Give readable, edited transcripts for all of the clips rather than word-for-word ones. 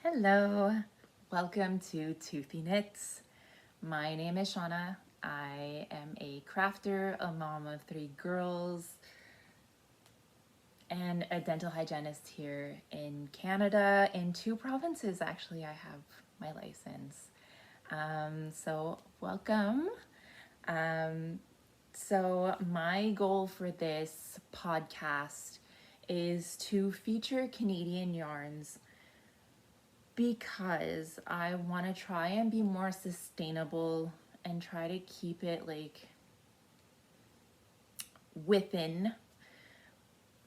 Hello, welcome to Toothy Knits. My name is Shauna. I am a crafter, a mom of 3 girls, and a dental hygienist here in Canada. In 2 provinces, actually, I have my license. So welcome. So my goal for this podcast is to feature Canadian yarns because I want to try and be more sustainable and try to keep it like within,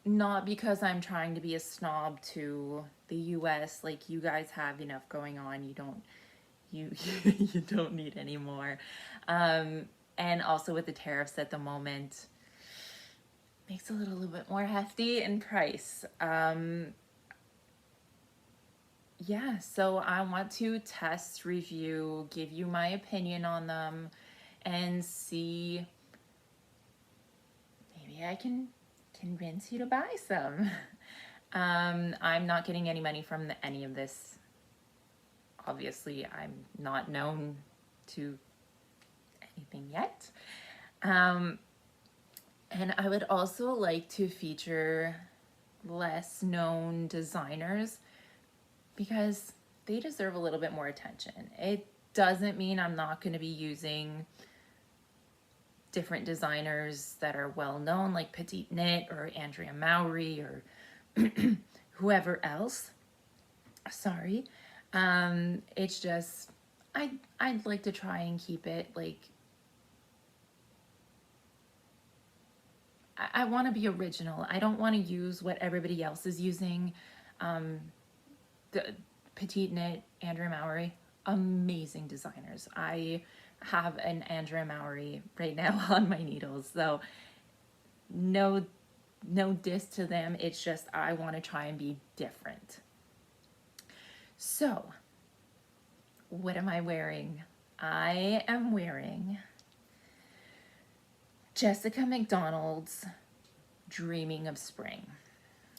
not because I'm trying to be a snob to the US, like you guys have enough going on, you you don't need any more. And also with the tariffs at the moment, makes it a little bit more hefty in price. Yeah, so I want to test, review, give you my opinion on them, and see maybe I can convince you to buy some. I'm not getting any money from any of this. Obviously, I'm not known to anything yet. And I would also like to feature less known designers because they deserve a little bit more attention. It doesn't mean I'm not going to be using different designers that are well known, like Petite Knit or Andrea Mowry or whoever else. Sorry. It's just I'd like to try and keep it like I want to be original. I don't want to use what everybody else is using. The Petite Knit, Andrea Mowry, amazing designers. I have an Andrea Mowry right now on my needles, so no diss to them. It's just I want to try and be different. So, what am I wearing? I am wearing Jessica McDonald's Dreaming of Spring.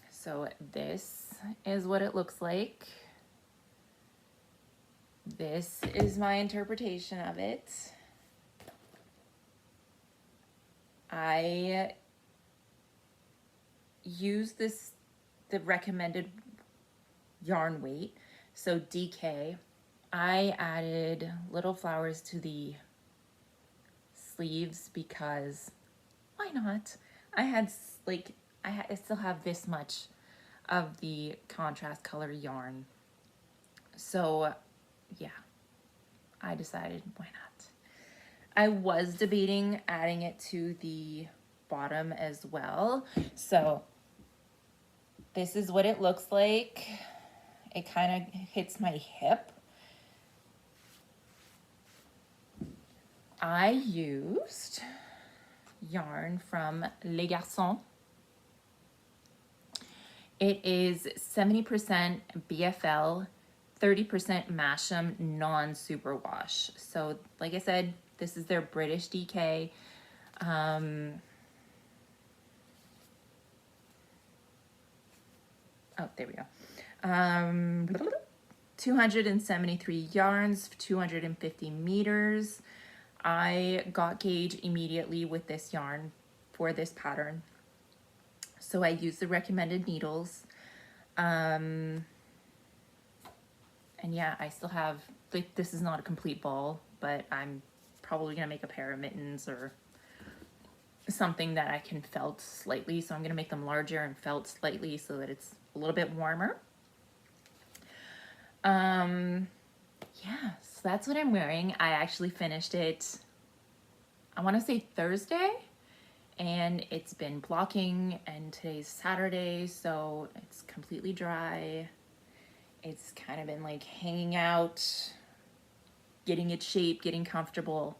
So this is what it looks like. This is my interpretation of it. I use the recommended yarn weight, so DK. I added little flowers to the sleeves because why not? I still have this much of the contrast color yarn. So yeah, I decided why not. I was debating adding it to the bottom as well. So this is what it looks like. It kind of hits my hip. I used yarn from Les Garçons. It is 70% BFL, 30% Masham non-superwash. So like I said, this is their British DK. Oh, there we go. 273 yarns, 250 meters. I got gauge immediately with this yarn for this pattern. So I used the recommended needles. And yeah, I still have, like, this is not a complete ball, but I'm probably gonna make a pair of mittens or something that I can felt slightly. So I'm gonna make them larger and felt slightly so that it's a little bit warmer. Yeah, so that's what I'm wearing. I actually finished it, I wanna say Thursday, and it's been blocking, and today's Saturday, so it's completely dry. It's kind of been like hanging out, getting its shape, getting comfortable.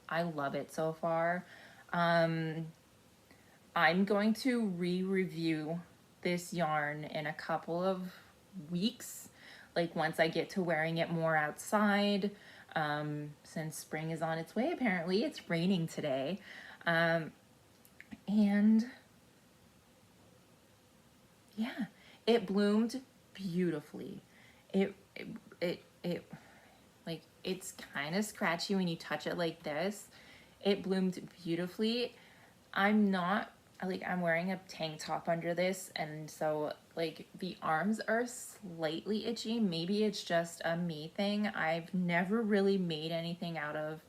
I love it so far. I'm going to re-review this yarn in a couple of weeks, like once I get to wearing it more outside, since spring is on its way. Apparently it's raining today, and yeah, it bloomed beautifully. It like, it's kind of scratchy when you touch it like this. It bloomed beautifully. I'm not, like, I'm wearing a tank top under this, and so, like, the arms are slightly itchy. Maybe it's just a me thing. I've never really made anything out of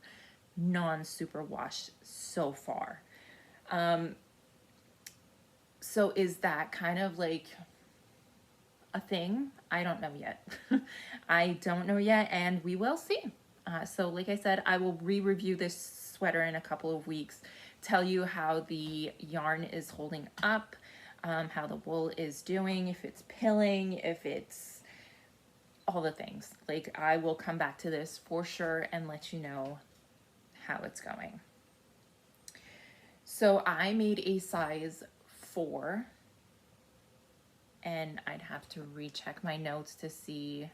non-superwash so far. So is that kind of like a thing? I don't know yet. I don't know yet, and we will see. So like I said, I will re-review this sweater in a couple of weeks, tell you how the yarn is holding up, how the wool is doing, if it's pilling, if it's all the things. Like, I will come back to this for sure and let you know how it's going. So I made a size 4, and I'd have to recheck my notes to see.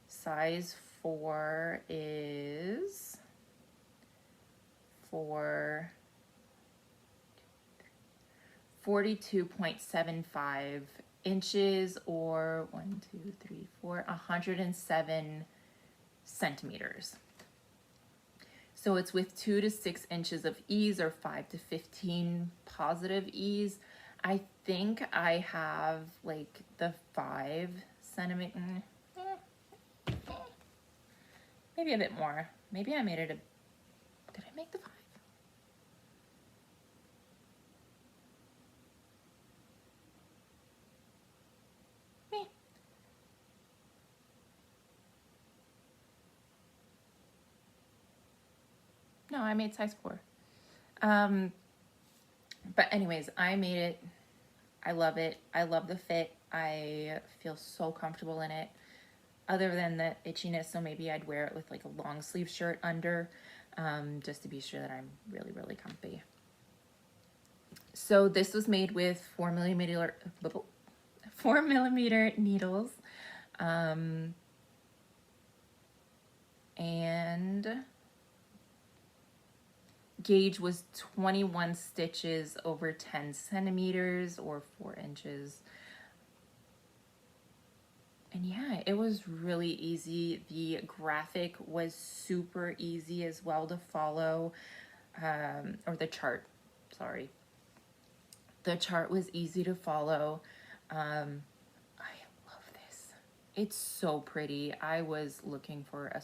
Size 4 is for 42.75 inches, or 107 centimeters. So it's with 2 to 6 inches of ease, or 5 to 15 positive ease. I think I have like the 5 centimeter, maybe a bit more. Maybe I made it did I make the 5? Me. No, I made size 4. But anyways, I made it. I love it. I love the fit. I feel so comfortable in it, other than the itchiness. So maybe I'd wear it with like a long sleeve shirt under, just to be sure that I'm really, really comfy. So this was made with 4mm needles, and gauge was 21 stitches over 10 centimeters, or 4 inches. And yeah, it was really easy. The graphic was super easy as well to follow, or the chart, sorry. The chart was easy to follow. I love this. It's so pretty. I was looking for a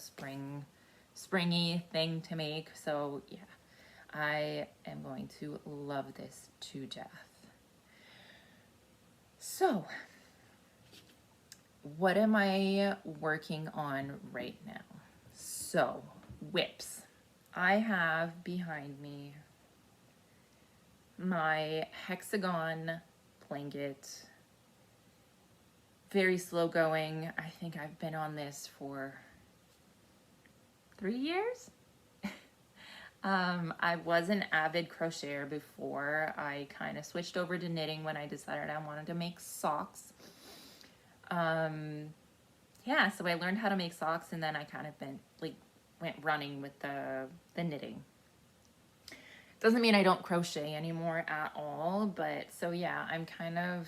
springy thing to make, so yeah, I am going to love this to death. So, what am I working on right now? So, whips. I have behind me my hexagon blanket. Very slow going. I think I've been on this for 3 years. I was an avid crocheter before. I kind of switched over to knitting when I decided I wanted to make socks. Yeah, so I learned how to make socks, and then I kind of went running with the knitting. Doesn't mean I don't crochet anymore at all, but so yeah, I'm kind of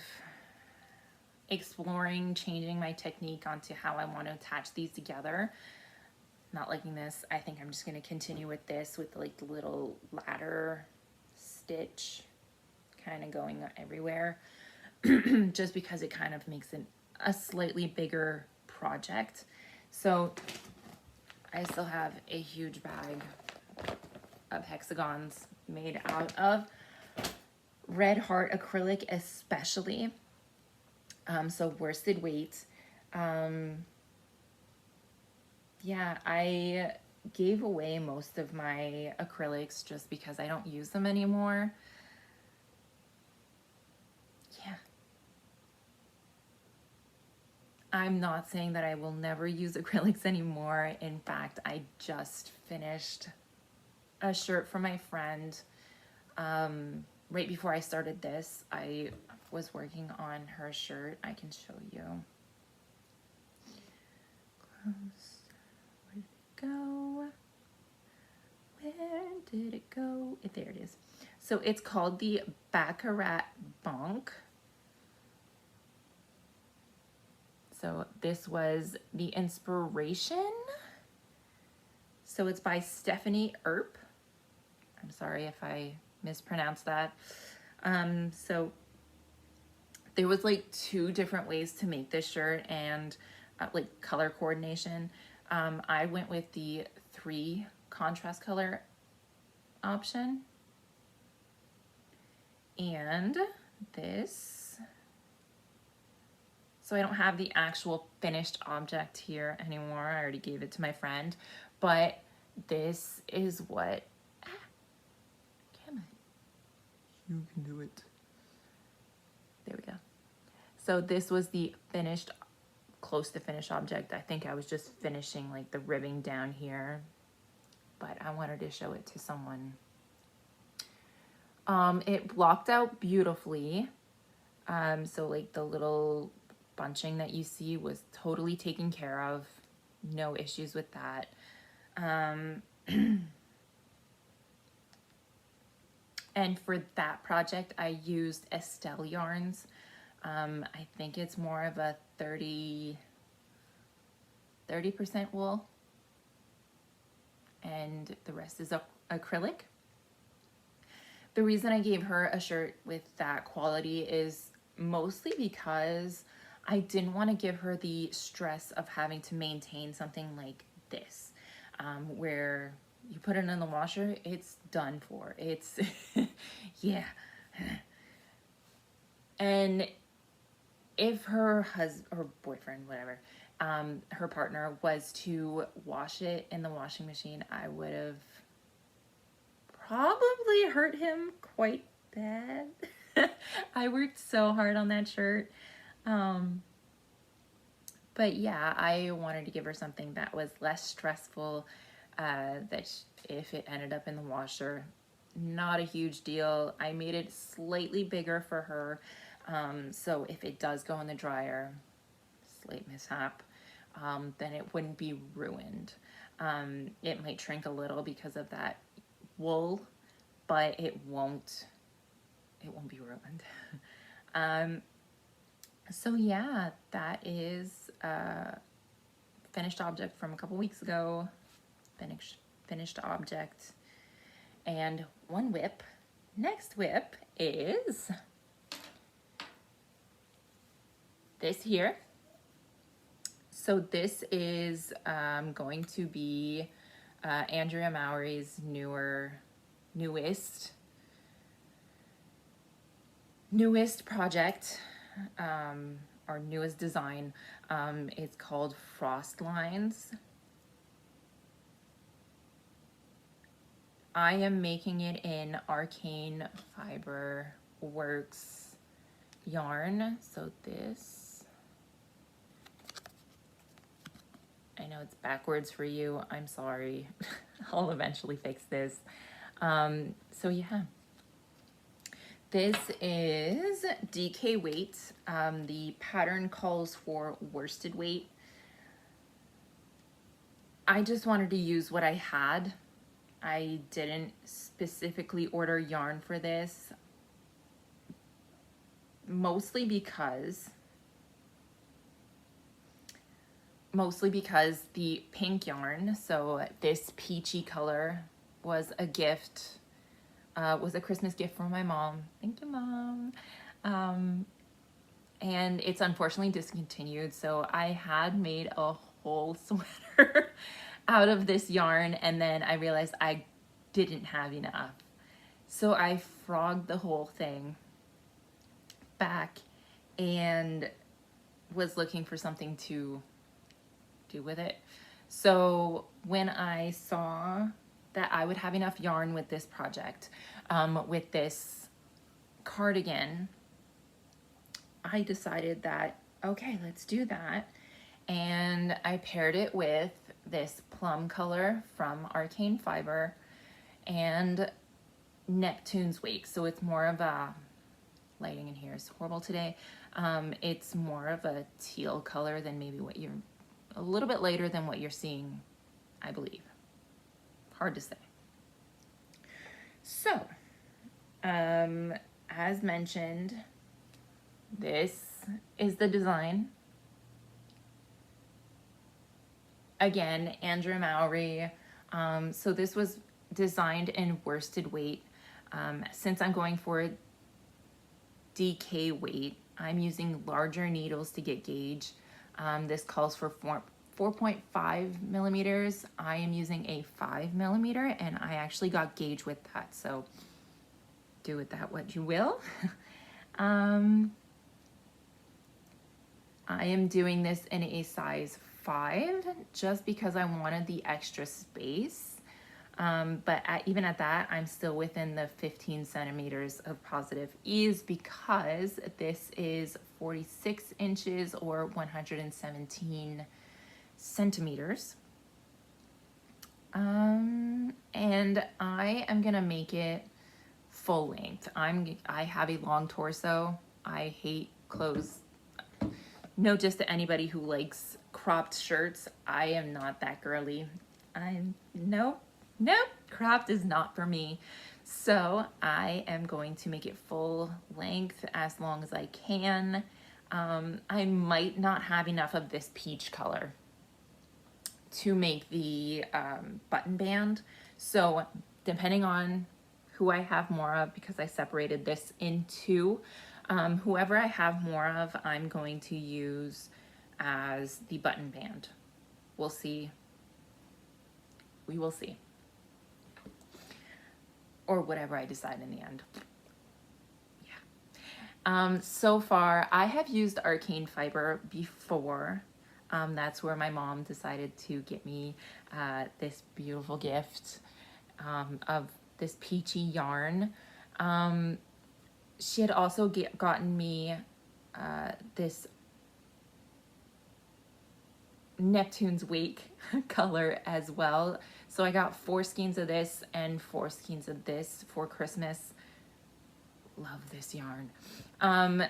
exploring changing my technique onto how I want to attach these together. Not liking this. I think I'm just going to continue with this, with like the little ladder stitch kind of going everywhere, just because it kind of makes it a slightly bigger project. So I still have a huge bag of hexagons made out of Red Heart acrylic, especially. So worsted weight. Yeah, I gave away most of my acrylics just because I don't use them anymore. Yeah. I'm not saying that I will never use acrylics anymore. In fact, I just finished a shirt for my friend. Right before I started this, I was working on her shirt. I can show you. Close. Go. Where did it go? There it is. So it's called the Baccarat Bonk. So this was the inspiration. So it's by Stephanie Earp. I'm sorry if I mispronounced that. So there was like 2 different ways to make this shirt, and like color coordination. I went with the 3 contrast color option. And this, so I don't have the actual finished object here anymore. I already gave it to my friend, but this is what, you can do it. There we go. So this was the finished, close to finished object. I think I was just finishing like the ribbing down here, but I wanted to show it to someone. It blocked out beautifully. So like the little bunching that you see was totally taken care of. No issues with that. And for that project, I used Estelle yarns. I think it's more of a 30% wool, and the rest is acrylic. The reason I gave her a shirt with that quality is mostly because I didn't want to give her the stress of having to maintain something like this, where you put it in the washer, it's done for. It's, yeah. And if her or boyfriend, whatever, her partner was to wash it in the washing machine, I would have probably hurt him quite bad. I worked so hard on that shirt. But yeah, I wanted to give her something that was less stressful, that if it ended up in the washer, not a huge deal. I made it slightly bigger for her, so if it does go in the dryer, slight mishap, then it wouldn't be ruined. It might shrink a little because of that wool, but it won't be ruined. So yeah, that is a finished object from a couple weeks ago. Finished object. And one whip. Next whip is this here. So this is going to be Andrea Mowry's newest project, our newest design. It's called Frost Lines. I am making it in Arcane Fiber Works yarn. So this, I know it's backwards for you, I'm sorry. I'll eventually fix this. So yeah. This is DK weight. The pattern calls for worsted weight. I just wanted to use what I had. I didn't specifically order yarn for this, mostly because the pink yarn, so this peachy color, was a gift. Was a Christmas gift from my mom. Thank you, Mom. And it's unfortunately discontinued, so I had made a whole sweater out of this yarn, and then I realized I didn't have enough. So I frogged the whole thing back and was looking for something to do with it. So when I saw that I would have enough yarn with this project, with this cardigan, I decided that, okay, let's do that. And I paired it with this plum color from Arcane Fiber and Neptune's Wake. So it's more of a, lighting in here is horrible today. It's more of a teal color than maybe what you're, a little bit later than what you're seeing, I believe. Hard to say. So, as mentioned, this is the design. again, Andrew Mowry. So this was designed in worsted weight. Since I'm going for DK weight, I'm using larger needles to get gauge. This calls for 4.5 millimeters. I am using a 5 millimeter, and I actually got gauge with that. So do with that what you will. I am doing this in a size 5 just because I wanted the extra space. But even at that, I'm still within the 15 centimeters of positive ease because this is 46 inches or 117 centimeters. And I am gonna make it full length. I have a long torso. I hate clothes. No, just to anybody who likes cropped shirts, I am not that girly. Nope, cropped is not for me. So I am going to make it full length as long as I can. I might not have enough of this peach color to make the button band. So depending on who I have more of, because I separated this in two, whoever I have more of, I'm going to use as the button band. We'll see. We will see. Or whatever I decide in the end. Yeah. So far, I have used arcane fiber before. That's where my mom decided to get me this beautiful gift of this peachy yarn. She had also gotten me this Neptune's Wake color as well. So I got 4 skeins of this and 4 skeins of this for Christmas. Love this yarn. I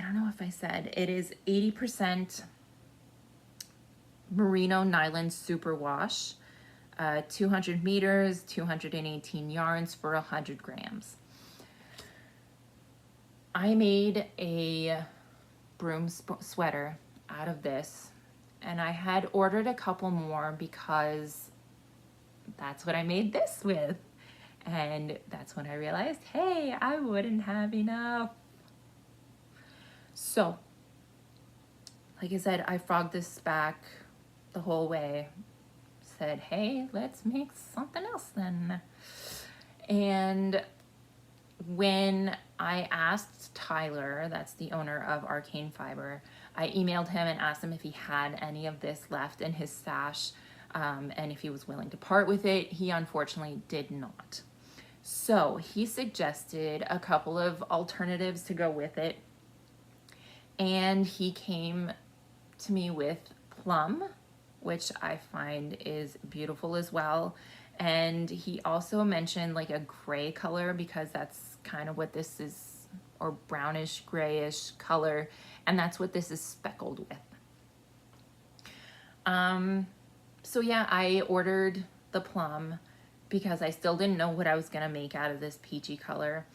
don't know if I said, it is 80% merino nylon superwash, 200 meters, 218 yarns for 100 grams. I made a broom sweater out of this, and I had ordered a couple more because that's what I made this with. And that's when I realized, hey, I wouldn't have enough. So, like I said, I frogged this back the whole way. Said, hey, let's make something else then. And when I asked Tyler, that's the owner of Arcane Fiber, I emailed him and asked him if he had any of this left in his stash, and if he was willing to part with it. He unfortunately did not. So he suggested a couple of alternatives to go with it, and he came to me with plum, which I find is beautiful as well. And he also mentioned like a gray color because that's kind of what this is, or brownish grayish color, and that's what this is speckled with. So yeah, I ordered the plum because I still didn't know what I was gonna make out of this peachy color,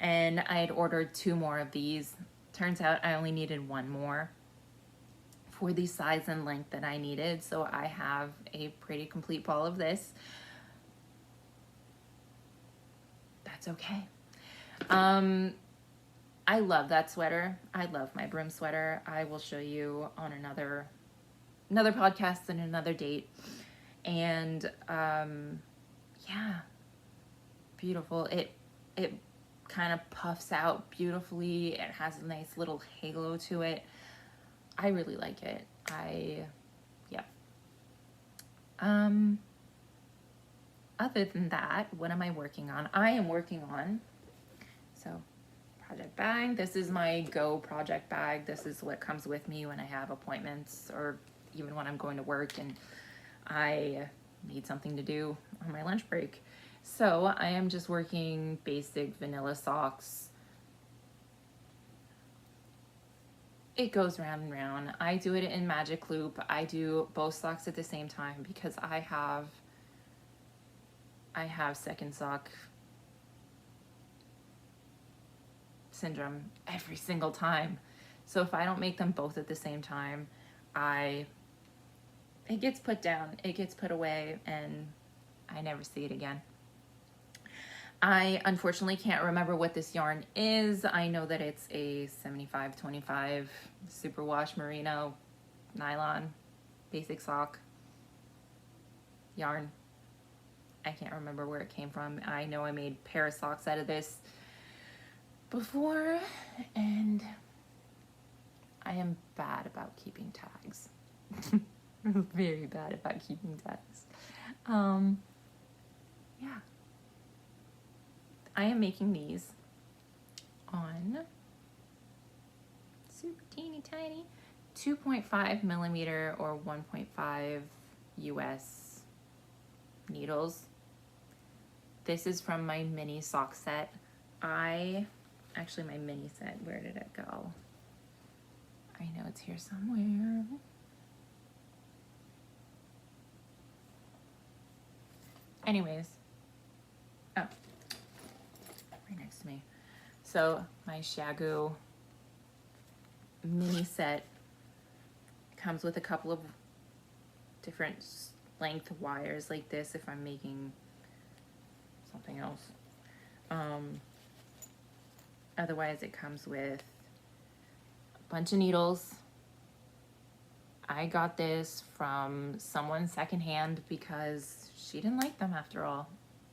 and I had ordered 2 more of these. Turns out I only needed 1 more for the size and length that I needed, so I have a pretty complete ball of this. That's okay. I love that sweater. I love my broom sweater. I will show you on another podcast and another date. And yeah, beautiful. It kind of puffs out beautifully. It has a nice little halo to it. I really like it. Yeah. Other than that, what am I working on? I am working on, so project bag. This is my Go project bag. This is what comes with me when I have appointments or even when I'm going to work and I need something to do on my lunch break. So I am just working basic vanilla socks. It goes round and round. I do it in Magic Loop. I do both socks at the same time because I have second sock syndrome every single time. So if I don't make them both at the same time, I it gets put down, it gets put away, and I never see it again. I unfortunately can't remember what this yarn is. I know that it's a 75-25 superwash merino nylon basic sock yarn. I can't remember where it came from. I know I made a pair of socks out of this before, and I am bad about keeping tags. Very bad about keeping tags. Yeah. I am making these on super teeny tiny 2.5 millimeter or 1.5 US needles. This is from my mini sock set. Actually my mini set, where did it go? I know it's here somewhere. Anyways, oh, right next to me. So my Shagu mini set comes with a couple of different length wires like this if I'm making something else. Otherwise it comes with a bunch of needles. I got this from someone secondhand because she didn't like them after all.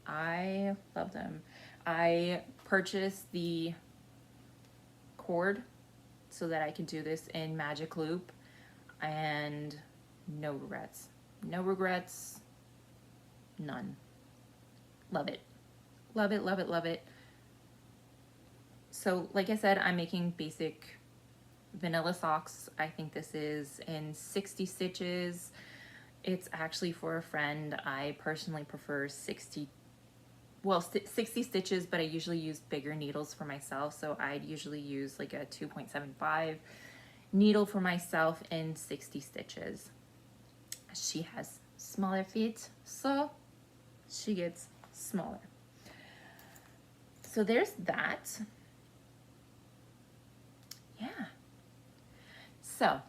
I love them. I purchased the cord so that I could do this in magic loop, and no regrets. No regrets, none. Love it. Love it, love it, love it. So like I said, I'm making basic vanilla socks. I think this is in 60 stitches. It's actually for a friend. I personally prefer 60 stitches, but I usually use bigger needles for myself. So I'd usually use like a 2.75 needle for myself in 60 stitches. She has smaller feet, so she gets smaller. So there's that. Yeah. So,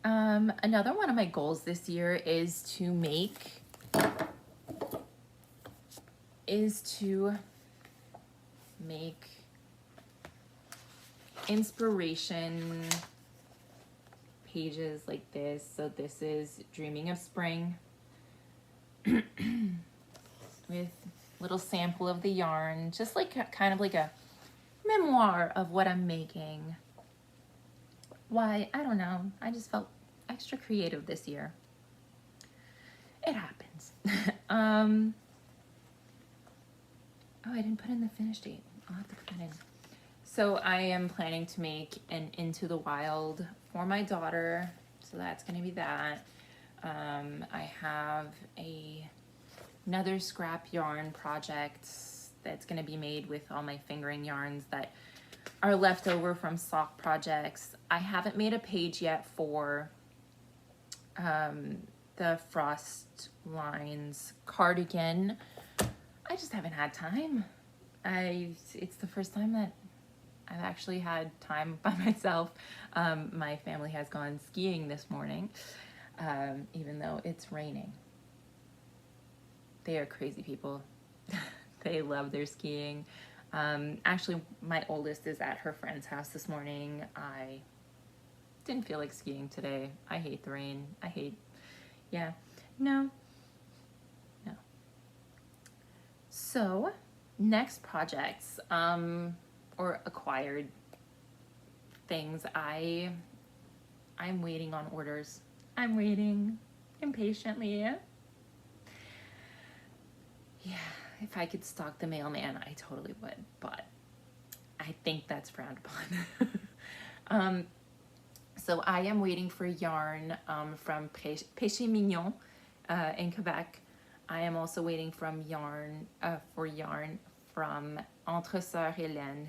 another one of my goals this year is to make inspiration pages like this. So this is Dreaming of Spring with little sample of the yarn, just like kind of like a memoir of what I'm making. Why? I don't know. I just felt extra creative this year. It happens. Oh, I didn't put in the finish date. I'll have to put that in. So I am planning to make an Into the Wild for my daughter. So that's going to be that. I have another scrap yarn project that's going to be made with all my fingering yarns that are left over from sock projects. I haven't made a page yet for the Frost Lines cardigan. I just haven't had time. It's the first time that I've actually had time by myself. My family has gone skiing this morning, even though it's raining. They are crazy people. They love their skiing. Actually, my oldest is at her friend's house this morning. I didn't feel like skiing today. I hate the rain. No. So, next projects, or acquired things. I'm waiting on orders. I'm waiting impatiently. Yeah, if I could stalk the mailman, I totally would, but I think that's frowned upon. So I am waiting for yarn from Péché Mignon in Quebec. I am also waiting from yarn from Entre Sœurs Hélène,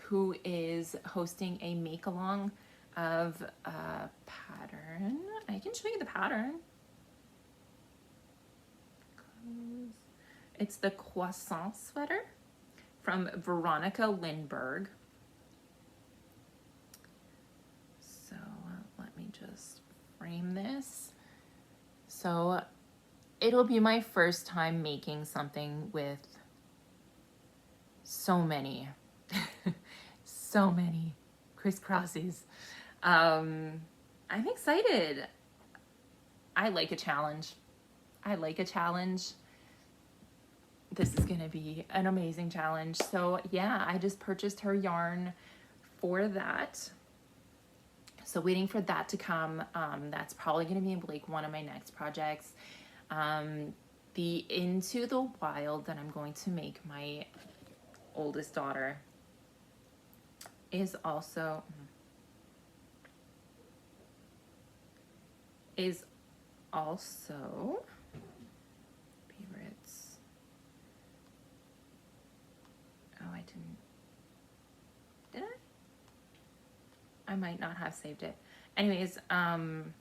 who is hosting a make-along of a pattern. I can show you the pattern. It's the Croissant sweater from Veronica Lindberg. frame this. So it'll be my first time making something with so many, so many crisscrossies. I'm excited. I like a challenge. I like a challenge. This is going to be an amazing challenge. So yeah, I just purchased her yarn for that. So waiting for that to come. That's probably going to be like one of my next projects. The Into the Wild that I'm going to make my oldest daughter is also favorites. Oh, I did I might not have saved it. Anyways, I'm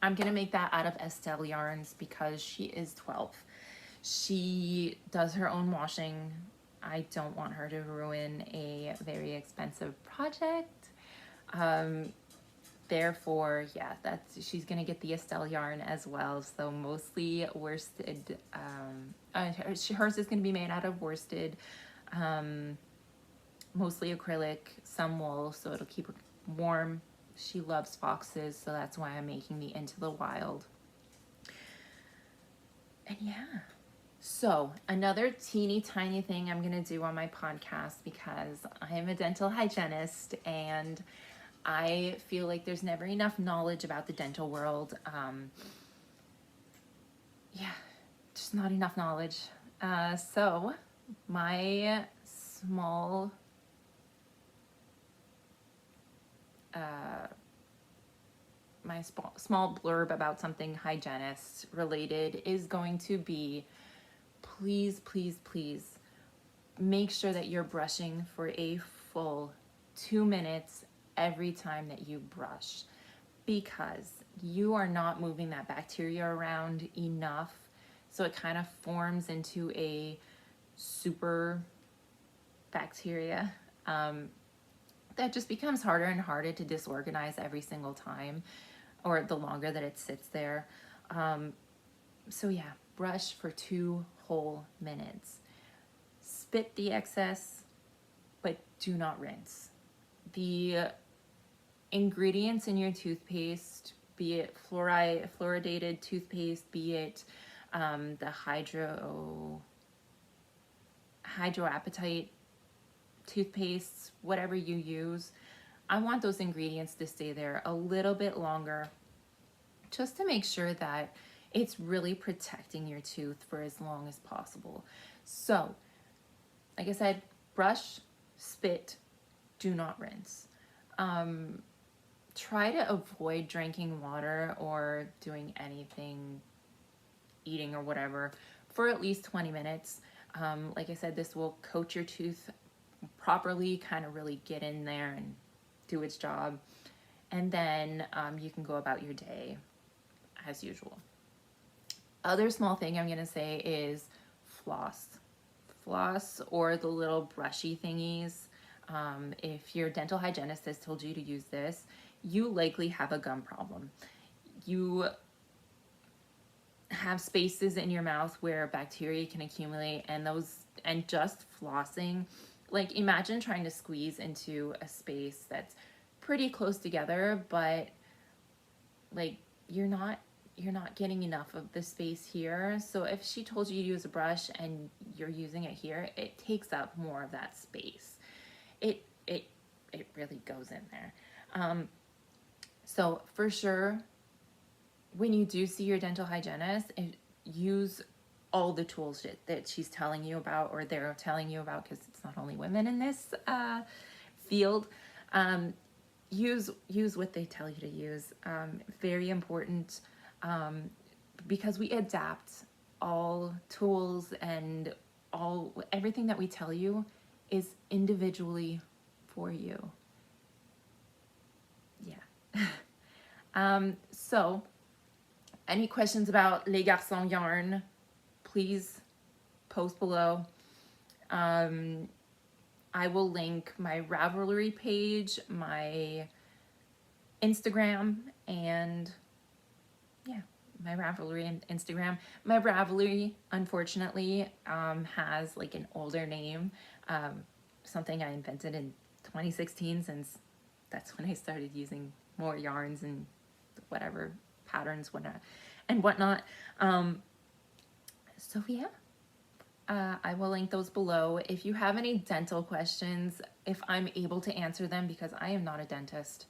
gonna make that out of Estelle yarns because she is 12. She does her own washing. I don't want her to ruin a very expensive project. Therefore, yeah, she's gonna get the Estelle yarn as well. So mostly worsted. Hers is gonna be made out of worsted, mostly acrylic, some wool, so it'll keep her warm. She loves foxes, so that's why I'm making the Into the Wild. And yeah. So another teeny tiny thing I'm gonna do on my podcast, because I am a dental hygienist and I feel like there's never enough knowledge about the dental world. Yeah, just not enough knowledge. So my small small blurb about something hygienist related is going to be, please, please, please make sure that you're brushing for a full 2 minutes every time that you brush, because you are not moving that bacteria around enough, so it kind of forms into a super bacteria that just becomes harder and harder to disorganize every single time, or the longer that it sits there. So yeah, brush for 2 whole minutes. Spit the excess, but do not rinse. The ingredients in your toothpaste, be it fluoridated toothpaste, be it the hydroapatite toothpastes, whatever you use, I want those ingredients to stay there a little bit longer, just to make sure that it's really protecting your tooth for as long as possible. So, like I said, brush, spit, do not rinse. Try to avoid drinking water or doing anything, eating or whatever, for at least 20 minutes. Like I said, this will coat your tooth properly, kind of really get in there and do its job. And then you can go about your day as usual. Other small thing I'm gonna say is floss. Floss, or the little brushy thingies. If your dental hygienist has told you to use this, you likely have a gum problem. You have spaces in your mouth where bacteria can accumulate, and just flossing, like imagine trying to squeeze into a space that's pretty close together, but like you're not getting enough of the space here. So if she told you to use a brush and you're using it here, it takes up more of that space. It really goes in there. So for sure, when you do see your dental hygienist, use all the tools that she's telling you about, or they're telling you about, because it's not only women in this field. Use what they tell you to use. Very important, because we adapt all tools, and everything that we tell you is individually for you. Yeah. So any questions about Les Garçons yarn, please post below. I will link my Ravelry page, my Instagram, and yeah, my Ravelry and Instagram. My Ravelry, unfortunately, has like an older name, something I invented in 2016, since that's when I started using more yarns and whatever patterns, whatnot. So yeah, I will link those below. If you have any dental questions, if I'm able to answer them, because I am not a dentist,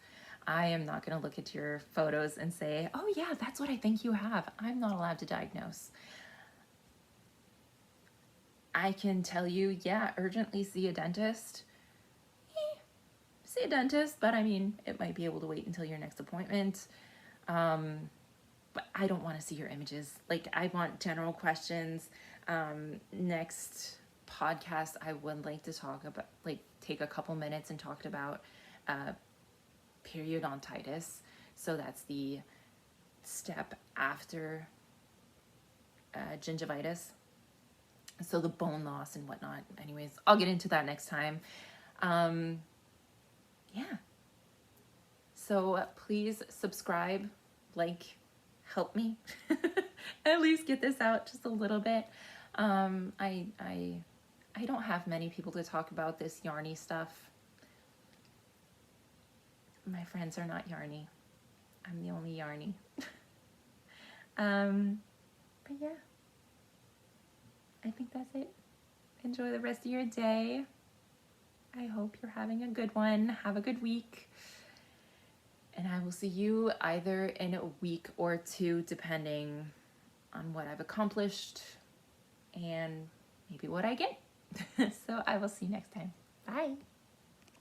I am not going to look at your photos and say, oh yeah, that's what I think you have. I'm not allowed to diagnose. I can tell you, yeah, urgently see a dentist. See a dentist, but I mean, it might be able to wait until your next appointment. But I don't want to see your images. Like, I want general questions. Next podcast, I would like to talk about, like, take a couple minutes and talk about periodontitis. So that's the step after gingivitis. So the bone loss and whatnot. Anyways, I'll get into that next time. Yeah. So please subscribe, like, help me at least get this out just a little bit. I don't have many people to talk about this yarny stuff. My friends are not yarny. I'm the only yarny. But yeah, I think that's it. Enjoy the rest of your day. I hope you're having a good one. Have a good week. And I will see you either in a week or two, depending on what I've accomplished and maybe what I get. So I will see you next time. Bye.